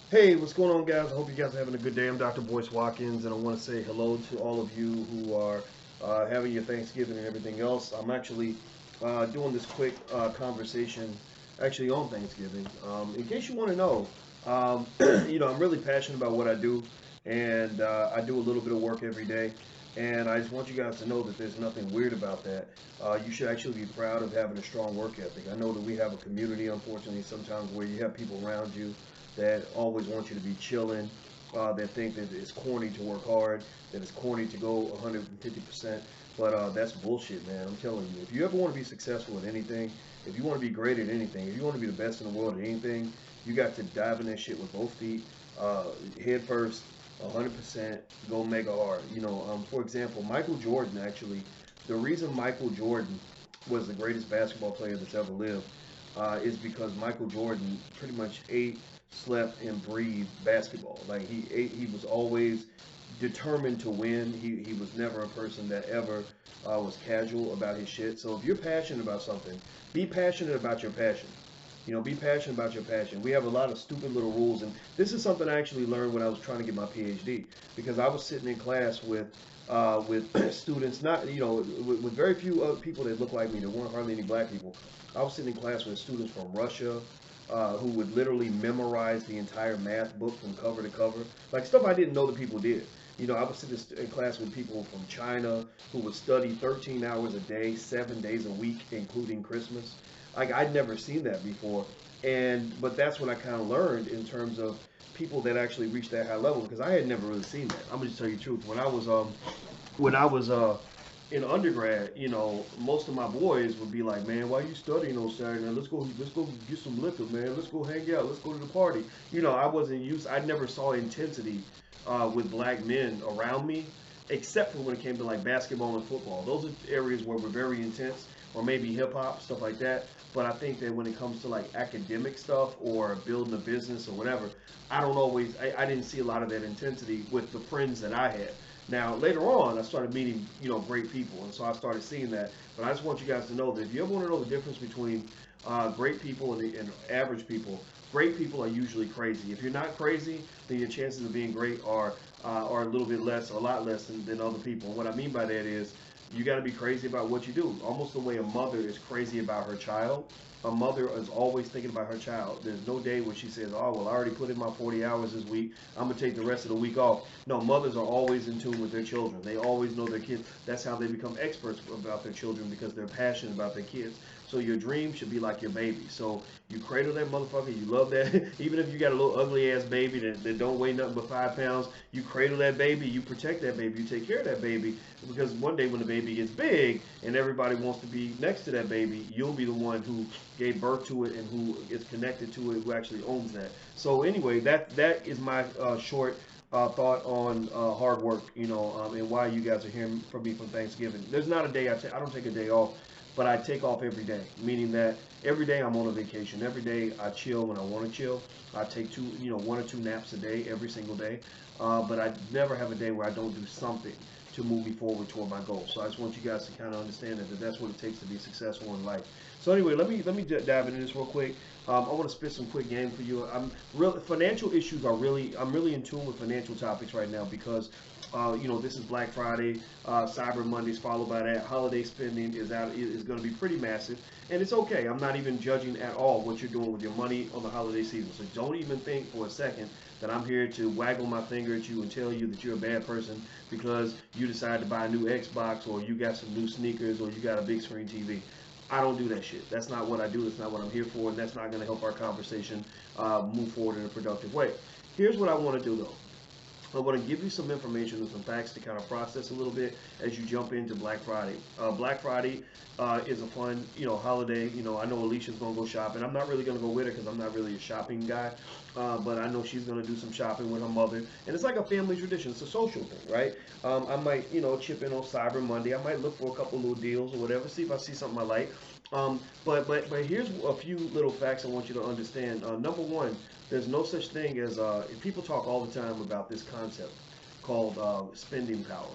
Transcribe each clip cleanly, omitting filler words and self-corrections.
Hey, what's going on, guys? I hope you guys are having a good day. I'm Dr. Boyce Watkins, and I want to say hello to all of you who are having your Thanksgiving and everything else. I'm actually doing this quick conversation actually on Thanksgiving. In case you want to know, I'm really passionate about what I do, and I do a little bit of work every day. And I just want you guys to know that there's nothing weird about that. You should actually be proud of having a strong work ethic. I know that we have a community, unfortunately, sometimes where you have people around you that always want you to be chilling, that think that it's corny to work hard, that it's corny to go 150%. But that's bullshit, man. I'm telling you. If you ever want to be successful at anything, if you want to be great at anything, if you want to be the best in the world at anything, you got to dive in that shit with both feet, head first, 100%, go mega hard. For example, Michael Jordan actually, the reason Michael Jordan was the greatest basketball player that's ever lived is because Michael Jordan pretty much ate, slept, and breathed basketball. Like he ate, he was always determined to win. He was never a person that ever was casual about his shit. So if you're passionate about something, be passionate about your passion. Be passionate about your passion. We have a lot of stupid little rules, and this is something I actually learned when I was trying to get my PhD, because I was sitting in class with students, not with very few other people that looked like me. There weren't hardly any black people. I was sitting in class with students from Russia, who would literally memorize the entire math book from cover to cover, like stuff I didn't know that people did. I was sitting in class with people from China who would study 13 hours a day, 7 days a week, including Christmas. Like I'd never seen that before, but that's what I kind of learned in terms of people that actually reach that high level, because I had never really seen that. I'm gonna just tell you the truth. When I was in undergrad, most of my boys would be like, "Man, why you studying on Saturday? Let's go get some liquor, man. Let's go hang out. Let's go to the party." I wasn't used. I never saw intensity with black men around me, except for when it came to like basketball and football. Those are areas where we're very intense, or maybe hip hop stuff like that. But I think that when it comes to like academic stuff or building a business or whatever, I didn't see a lot of that intensity with the friends that I had. Now later on, I started meeting great people, and so I started seeing that. But I just want you guys to know that if you ever want to know the difference between great people and average people, great people are usually crazy. If you're not crazy, then your chances of being great are a little bit less, or a lot less than other people. And what I mean by that is you got to be crazy about what you do. Almost the way a mother is crazy about her child. A mother is always thinking about her child. There's no day where she says, "Oh, well, I already put in my 40 hours this week. I'm gonna take the rest of the week off." No, mothers are always in tune with their children. They always know their kids. That's how they become experts about their children, because they're passionate about their kids. So your dream should be like your baby. So you cradle that motherfucker. You love that. Even if you got a little ugly ass baby that don't weigh nothing but 5 pounds, you cradle that baby. You protect that baby. You take care of that baby, because one day when the baby gets big and everybody wants to be next to that baby, you'll be the one who gave birth to it and who is connected to it, who actually owns that. So anyway, that is my short thought on hard work, and why you guys are hearing from me from Thanksgiving. There's not a day I don't take a day off, but I take off every day, meaning that every day I'm on a vacation. Every day I chill when I want to chill. I take one or two naps a day every single day, but I never have a day where I don't do something to move me forward toward my goal. So I just want you guys to kind of understand that that's what it takes to be successful in life. So anyway, let me dive into this real quick. I want to spit some quick game for you. Financial issues are I'm really in tune with financial topics right now, because this is Black Friday, Cyber Mondays followed by that. Holiday spending is going to be pretty massive, and it's okay. I'm not even judging at all what you're doing with your money on the holiday season. So don't even think for a second that I'm here to waggle my finger at you and tell you that you're a bad person because you decided to buy a new Xbox, or you got some new sneakers, or you got a big screen TV. I don't do that shit. That's not what I do. That's not what I'm here for, and that's not going to help our conversation move forward in a productive way. Here's what I want to do, though. I want to give you some information and some facts to kind of process a little bit as you jump into Black Friday. Black Friday is a fun, holiday. I know Alicia's gonna go shopping. I'm not really gonna go with her because I'm not really a shopping guy, but I know she's gonna do some shopping with her mother, and it's like a family tradition. It's a social thing, right? I might, chip in on Cyber Monday. I might look for a couple little deals or whatever, see if I see something I like. But here's a few little facts I want you to understand. Number one, there's no such thing as people talk all the time about this concept called spending power.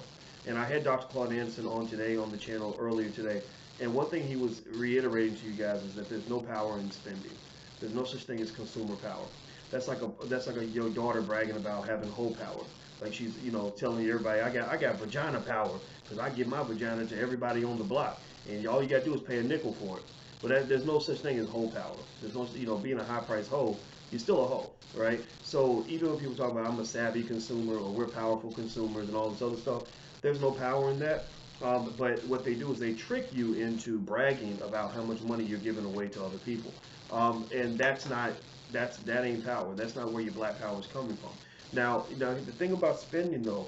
And I had Dr. Claude Anderson on today on the channel earlier today, and one thing he was reiterating to you guys is that there's no power in spending. There's no such thing as consumer power. that's like a your daughter bragging about having whole power. Like she's, telling everybody, I got vagina power because I give my vagina to everybody on the block, and all you got to do is pay a nickel for it. But there's no such thing as hoe power. There's no, being a high price hoe, you're still a hoe, right? So even when people talk about I'm a savvy consumer or we're powerful consumers and all this other stuff, there's no power in that. But what they do is they trick you into bragging about how much money you're giving away to other people, and that ain't power. That's not where your black power is coming from. Now the thing about spending though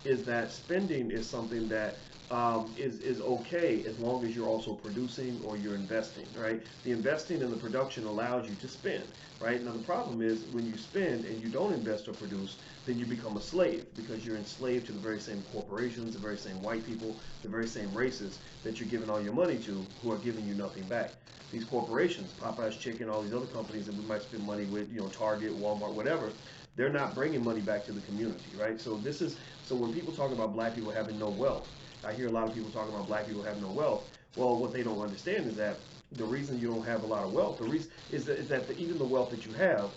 is that spending is something that is okay as long as you're also producing or you're investing, right? The investing and the production allows you to spend, right? Now the problem is when you spend and you don't invest or produce, then you become a slave because you're enslaved to the very same corporations, the very same white people, the very same races that you're giving all your money to, who are giving you nothing back. These corporations, Popeye's Chicken, all these other companies that we might spend money with, Target, Walmart, whatever, they're not bringing money back to the community, right? So when people talk about black people having no wealth, I hear a lot of people talking about black people having no wealth. Well, what they don't understand is that the reason you don't have a lot of wealth, the reason is that even the wealth that you have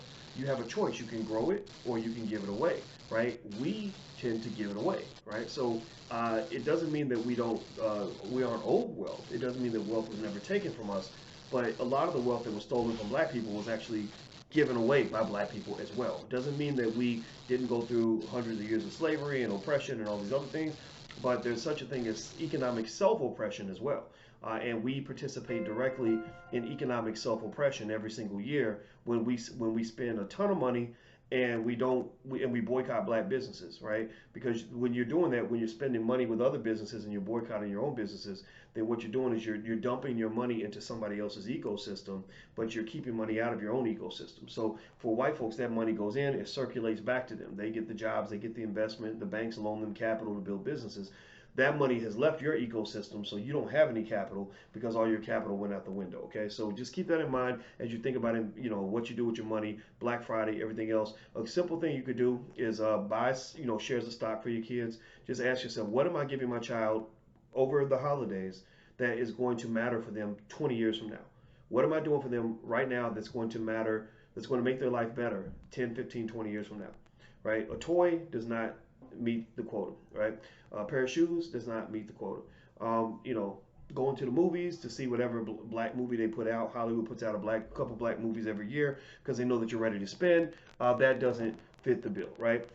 a choice. You can grow it or you can give it away, right? We tend to give it away, right? So it doesn't mean that we aren't owed wealth. It doesn't mean that wealth was never taken from us, but a lot of the wealth that was stolen from black people was actually given away by black people as well. It doesn't mean that we didn't go through hundreds of years of slavery and oppression and all these other things, but there's such a thing as economic self-oppression as well. And we participate directly in economic self-oppression every single year when we spend a ton of money and we boycott black businesses, right? Because when you're doing that, when you're spending money with other businesses and you're boycotting your own businesses, then what you're doing is you're dumping your money into somebody else's ecosystem, but you're keeping money out of your own ecosystem. So for white folks, that money goes in, it circulates back to them. They get the jobs, they get the investment, the banks loan them capital to build businesses. That money has left your ecosystem, so you don't have any capital because all your capital went out the window. Okay, so just keep that in mind as you think about what you do with your money, Black Friday, everything else. A simple thing you could do is buy shares of stock for your kids. Just ask yourself, what am I giving my child over the holidays that is going to matter for them 20 years from now? What am I doing for them right now that's going to matter, that's going to make their life better 10, 15, 20 years from now, right? A toy does not meet the quota, right? A pair of shoes does not meet the quota. Going to the movies to see whatever black movie they put out. Hollywood puts out a couple black movies every year because they know that you're ready to spend. That doesn't fit the bill, right?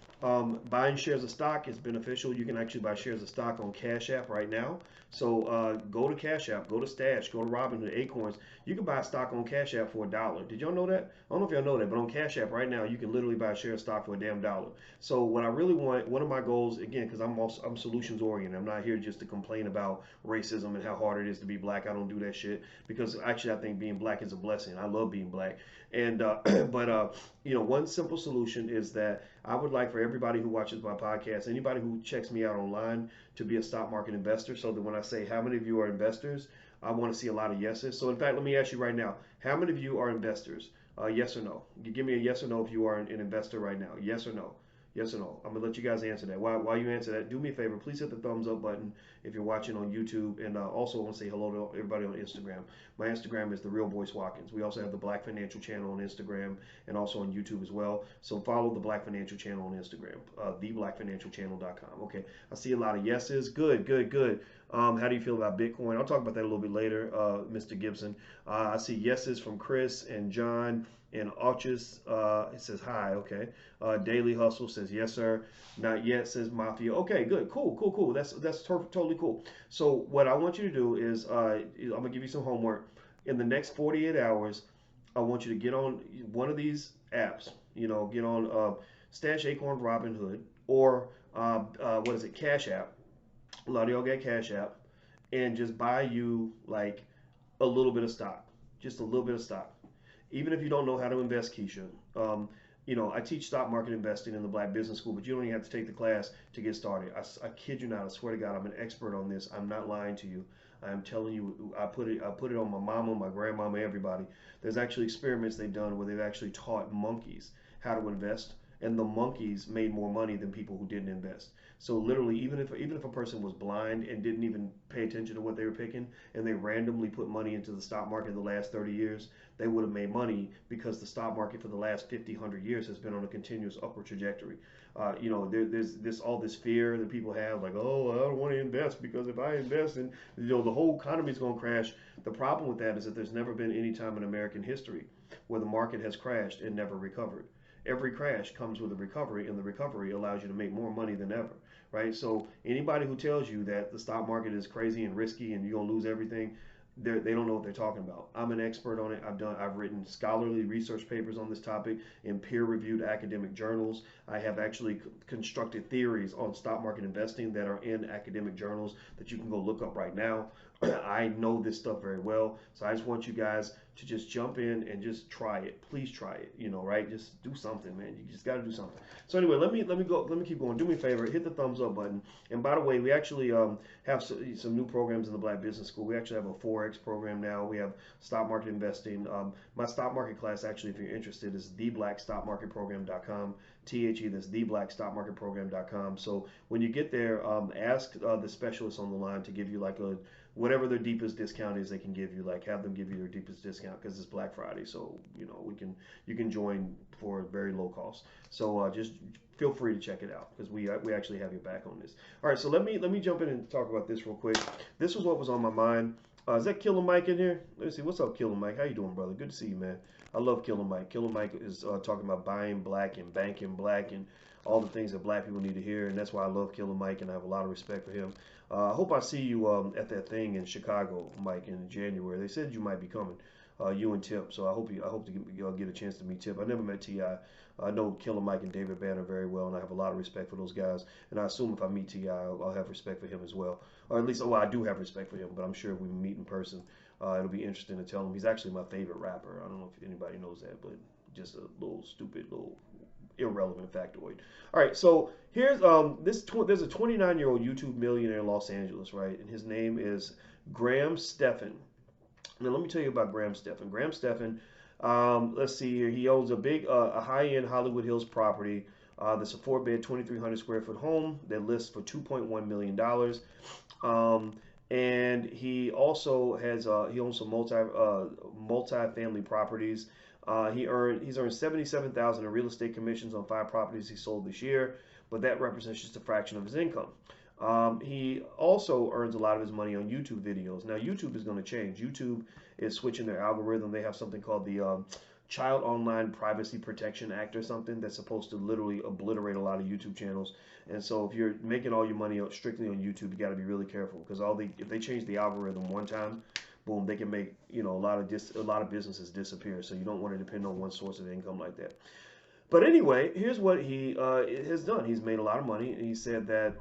Buying shares of stock is beneficial. You can actually buy shares of stock on Cash App right now. So go to Cash App, go to Stash, go to Robinhood, Acorns. You can buy stock on Cash App for $1. Did y'all know that? I don't know if y'all know that, but on Cash App right now, you can literally buy a share of stock for a damn dollar. So what I really want, one of my goals, again, because I'm solutions oriented. I'm not here just to complain about racism and how hard it is to be black. I don't do that shit because actually I think being black is a blessing. I love being black. And one simple solution is that I would like for everybody who watches my podcast, anybody who checks me out online, to be a stock market investor, so that when I say how many of you are investors, I want to see a lot of yeses. So in fact, let me ask you right now, how many of you are investors? Yes or no? You give me a yes or no if you are an investor right now. Yes or no? Yes or no? I'm gonna let you guys answer that. While you answer that, do me a favor, please hit the thumbs up button if you're watching on YouTube, and also I want to say hello to everybody on Instagram. My Instagram is the real Boyce Watkins. We also have the Black Financial Channel on Instagram and also on YouTube as well. So follow the Black Financial Channel on Instagram, theblackfinancialchannel.com. Okay, I see a lot of yeses. Good, good, good. How do you feel about Bitcoin? I'll talk about that a little bit later, Mr. Gibson. I see yeses from Chris and John. And Arches, it says hi, okay. Daily Hustle says yes, sir. Not yet says Mafia. Okay, good, cool. That's totally cool. So what I want you to do is I'm gonna give you some homework. In the next 48 hours, I want you to get on one of these apps. Get on Stash, Acorn, Robinhood, or Cash App. A lot of y'all got Cash App, and just buy you like a little bit of stock, just a little bit of stock. Even if you don't know how to invest, Keisha, I teach stock market investing in the Black Business School, but you don't even have to take the class to get started. I kid you not. I swear to God, I'm an expert on this. I'm not lying to you. I'm telling you, I put it on my mama, my grandmama, everybody. There's actually experiments they've done where they've actually taught monkeys how to invest, and the monkeys made more money than people who didn't invest. So literally, even if a person was blind and didn't even pay attention to what they were picking, and they randomly put money into the stock market the last 30 years, they would have made money because the stock market for the last 50, 100 years has been on a continuous upward trajectory. There's this all this fear that people have, like, oh, I don't want to invest because if I invest, and the whole economy is going to crash. The problem with that is that there's never been any time in American history where the market has crashed and never recovered. Every crash comes with a recovery, and the recovery allows you to make more money than ever, right? So anybody who tells you that the stock market is crazy and risky and you're gonna lose everything, they don't know what they're talking about. I'm an expert on it. I've written scholarly research papers on this topic in peer-reviewed academic journals. I have actually constructed theories on stock market investing that are in academic journals that you can go look up right now. I know this stuff very well, so I just want you guys to just jump in and just try it. Please try it. Right? Just do something, man. You just got to do something. So anyway, let me keep going. Do me a favor, hit the thumbs up button. And by the way, we actually have some new programs in the Black Business School. We actually have a Forex program now. We have stock market investing. My stock market class, actually, if you're interested, is theblackstockmarketprogram.com. That's theblackstockmarketprogram.com. So when you get there, ask the specialist on the line to give you like whatever their deepest discount is they can give you, like have them give you their deepest discount because it's Black Friday. So you can join for a very low cost. So just feel free to check it out because we actually have your back on this. All right, so let me jump in and talk about this real quick. This was what was on my mind. Is that Killer Mike in here? Let me see. What's up, Killer Mike? How you doing, brother? Good to see you, man. I love Killer Mike. Killer Mike is talking about buying black and banking black and all the things that black people need to hear, and that's why I love Killer Mike, and I have a lot of respect for him. I hope I see you at that thing in Chicago, Mike, in January. They said you might be coming, you and Tip. So I hope to get a chance to meet Tip. I never met Ti. I know Killer Mike and David Banner very well, and I have a lot of respect for those guys. And I assume if I meet Ti, I'll have respect for him as well, or at least, I do have respect for him. But I'm sure if we meet in person, it'll be interesting to tell him he's actually my favorite rapper. I don't know if anybody knows that, but just a little stupid, little irrelevant factoid. All right, so here's there's a 29-year-old YouTube millionaire in Los Angeles, right? And his name is Graham Stefan. Now let me tell you about Graham Stefan. Graham Stefan, let's see here. He owns a high-end Hollywood Hills property. That's a 4-bed, 2,300 square foot home that lists for $2.1 million. And he also has he owns some multi-family properties. He's earned $77,000 in real estate commissions on 5 properties he sold this year, but that represents just a fraction of his income. He also earns a lot of his money on YouTube videos. Now, YouTube is going to change. YouTube is switching their algorithm. They have something called the Child Online Privacy Protection Act or something that's supposed to literally obliterate a lot of YouTube channels. And so if you're making all your money strictly on YouTube, you got to be really careful because if they change the algorithm one time, boom, they can make a lot of businesses disappear. So you don't want to depend on one source of income like that. But anyway, here's what he has done. He's made a lot of money, and he said that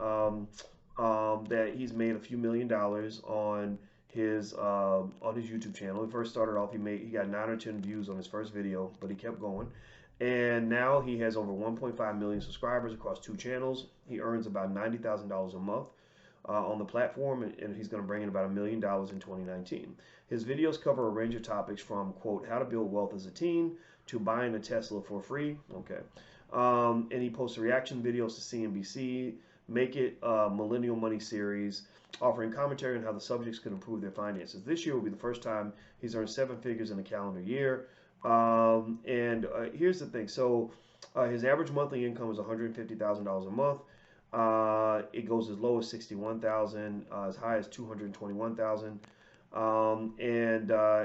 that he's made a few $1 million on his YouTube channel. He first started off, he got 9 or 10 views on his first video, but he kept going. And now he has over 1.5 million subscribers across 2 channels. He earns about $90,000 a month on the platform, and he's going to bring in about $1 million in 2019. His videos cover a range of topics from, quote, how to build wealth as a teen to buying a Tesla for free. Okay. And he posts reaction videos to CNBC, Make It Millennial Money series, offering commentary on how the subjects could improve their finances. This year will be the first time he's earned 7 figures in a calendar year. Here's the thing. So his average monthly income is $150,000 a month. It goes as low as $61,000, as high as $221,000.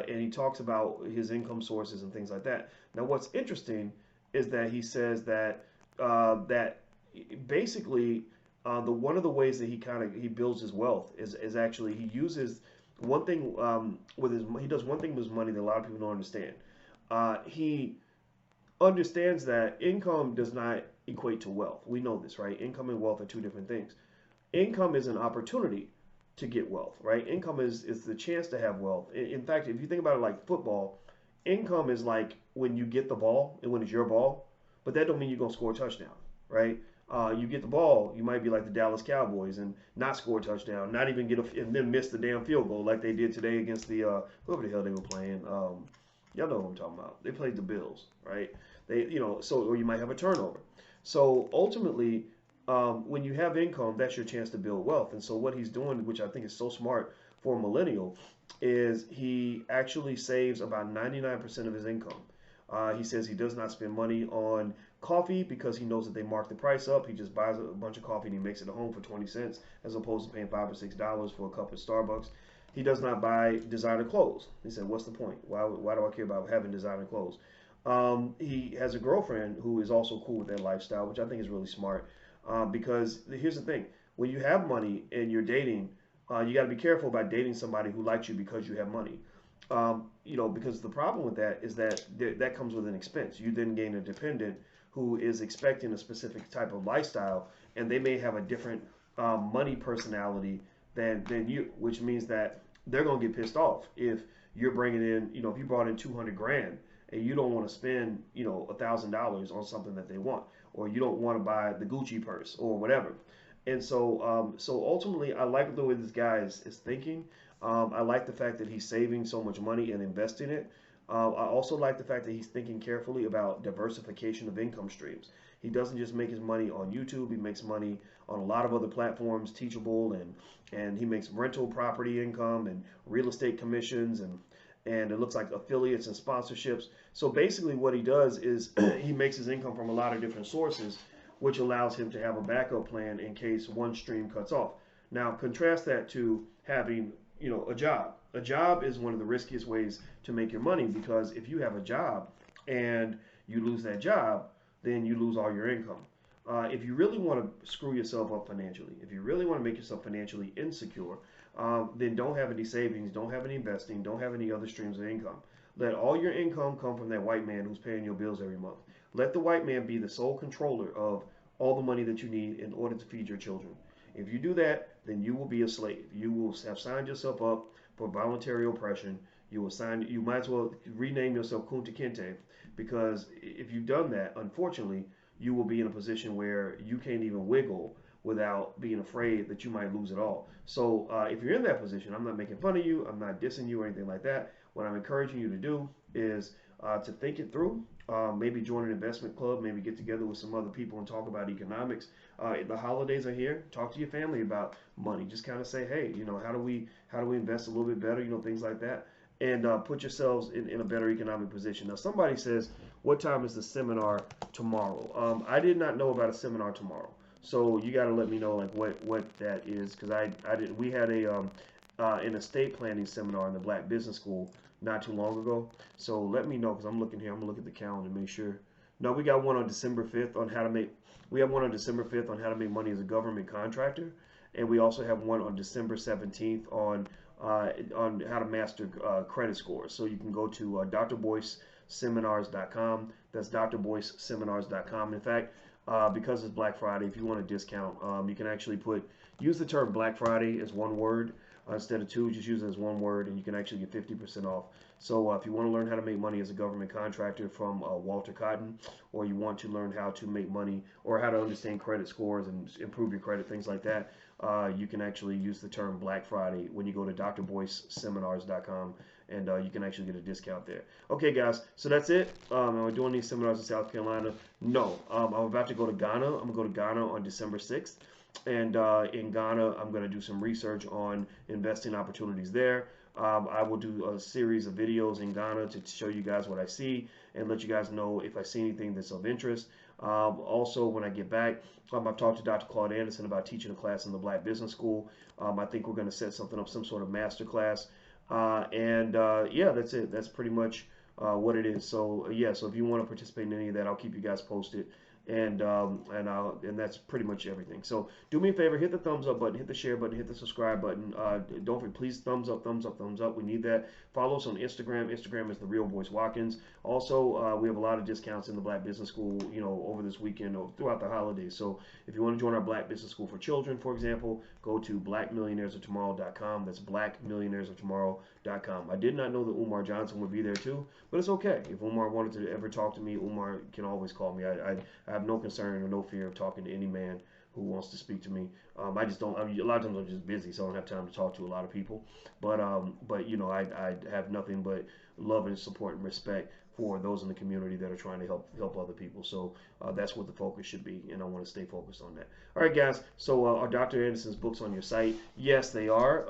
And he talks about his income sources and things like that. Now, what's interesting is that he says that basically one of the ways that he builds his wealth is actually he uses one thing he does one thing with his money that a lot of people don't understand. He understands that income does not equate to wealth. We know this, right? Income and wealth are 2 different things. Income is an opportunity to get wealth, right? Income is the chance to have wealth. In fact, if you think about it like football, income is like when you get the ball and when it's your ball, but that don't mean you're going to score a touchdown, right? You get the ball, you might be like the Dallas Cowboys and not score a touchdown, not even and then miss the damn field goal like they did today against the whoever the hell they were playing. Y'all know what I'm talking about. They played the Bills, right? or you might have a turnover. So ultimately, when you have income, that's your chance to build wealth. And so what he's doing, which I think is so smart for a millennial, is he actually saves about 99% of his income. He says he does not spend money on coffee because he knows that they mark the price up. He just buys a bunch of coffee and he makes it at home for 20 cents as opposed to paying $5 or $6 for a cup at Starbucks. He does not buy designer clothes. He said, "What's the point? Why do I care about having designer clothes?" He has a girlfriend who is also cool with that lifestyle, which I think is really smart. Because here's the thing: when you have money and you're dating, you got to be careful about dating somebody who likes you because you have money. Because the problem with that is that that comes with an expense. You then gain a dependent who is expecting a specific type of lifestyle, and they may have a different money personality than you, which means that they're gonna get pissed off if you're bringing in, if you brought in 200 grand and you don't want to spend, $1,000 on something that they want, or you don't want to buy the Gucci purse or whatever. And so ultimately, I like the way this guy is thinking. I like the fact that he's saving so much money and investing it. I also like the fact that he's thinking carefully about diversification of income streams. He doesn't just make his money on YouTube. He makes money on a lot of other platforms, Teachable, and he makes rental property income and real estate commissions and it looks like affiliates and sponsorships. So basically, what he does is he makes his income from a lot of different sources, which allows him to have a backup plan in case one stream cuts off. Now, contrast that to having a job. A job is one of the riskiest ways to make your money because if you have a job and you lose that job, then you lose all your income. If you really want to screw yourself up financially, if you really want to make yourself financially insecure, then don't have any savings, don't have any investing, don't have any other streams of income. Let all your income come from that white man who's paying your bills every month. Let the white man be the sole controller of all the money that you need in order to feed your children. If you do that, then you will be a slave. You will have signed yourself up for voluntary oppression. You might as well rename yourself Kunta Kinte, because if you've done that, unfortunately, you will be in a position where you can't even wiggle without being afraid that you might lose it all. So if you're in that position, I'm not making fun of you, I'm not dissing you or anything like that. What I'm encouraging you to do is to think it through. Maybe join an investment club, maybe get together with some other people and talk about economics. The holidays are here. Talk to your family about money. Just kind of say, hey, how do we invest a little bit better? Things like that, and put yourselves in a better economic position. Now, somebody says, what time is the seminar tomorrow? I did not know about a seminar tomorrow, so you got to let me know like what that is, because I didn't. We had an estate planning seminar in the Black Business School not too long ago. So let me know, because I'm looking here. I'm gonna look at the calendar and make sure. No, we got one on December 5th on how to make. We have one on December 5th on how to make money as a government contractor, and we also have one on December 17th on how to master credit scores. So you can go to drboyceseminars.com. That's drboyceseminars.com. In fact, because it's Black Friday, if you want a discount, you can actually use the term Black Friday as one word. Instead of two, just use it as one word, and you can actually get 50% off. So if you want to learn how to make money as a government contractor from Walter Cotton, or you want to learn how to make money or how to understand credit scores and improve your credit, things like that, you can actually use the term Black Friday when you go to drboyceseminars.com, and you can actually get a discount there. Okay, guys, so that's it. Am I doing these seminars in South Carolina? No. I'm about to go to Ghana. I'm going to go to Ghana on December 6th. And in Ghana, I'm going to do some research on investing opportunities there. I will do a series of videos in Ghana to show you guys what I see and let you guys know if I see anything that's of interest. Also, when I get back, I've talked to Dr. Claude Anderson about teaching a class in the Black Business School. I think we're going to set something up, some sort of master class. Yeah, that's it. That's pretty much what it is. So yeah, so if you want to participate in any of that, I'll keep you guys posted. And that's pretty much everything. So do me a favor, hit the thumbs up button, hit the share button, hit the subscribe button. Don't forget, please thumbs up, thumbs up, thumbs up. We need that. Follow us on Instagram. Instagram is the real Boyce Watkins. Also, we have a lot of discounts in the Black Business School, over this weekend or throughout the holidays. So if you want to join our Black Business School for children, for example, go to blackmillionairesoftomorrow.com. That's blackmillionairesoftomorrow.com. I did not know that Umar Johnson would be there too, but it's okay. If Umar wanted to ever talk to me, Umar can always call me. I have no concern or no fear of talking to any man who wants to speak to me. I just don't. A lot of times I'm just busy, so I don't have time to talk to a lot of people. But I have nothing but love and support and respect for those in the community that are trying to help other people. So that's what the focus should be, and I want to stay focused on that. All right, guys. So are Dr. Anderson's books on your site? Yes, they are.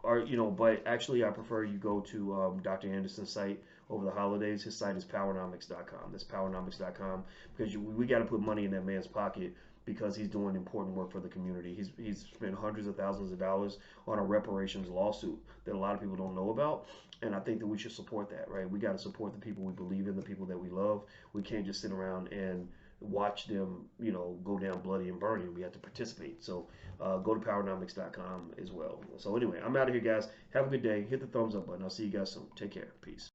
But actually, I prefer you go to Dr. Anderson's site over the holidays. His site is powernomics.com. That's powernomics.com because we got to put money in that man's pocket because he's doing important work for the community. He's spent hundreds of thousands of dollars on a reparations lawsuit that a lot of people don't know about. And I think that we should support that, right? We got to support the people we believe in, the people that we love. We can't just sit around and watch them, go down bloody and burning. We have to participate. So go to powernomics.com as well. So anyway, I'm out of here, guys. Have a good day. Hit the thumbs up button. I'll see you guys soon. Take care. Peace.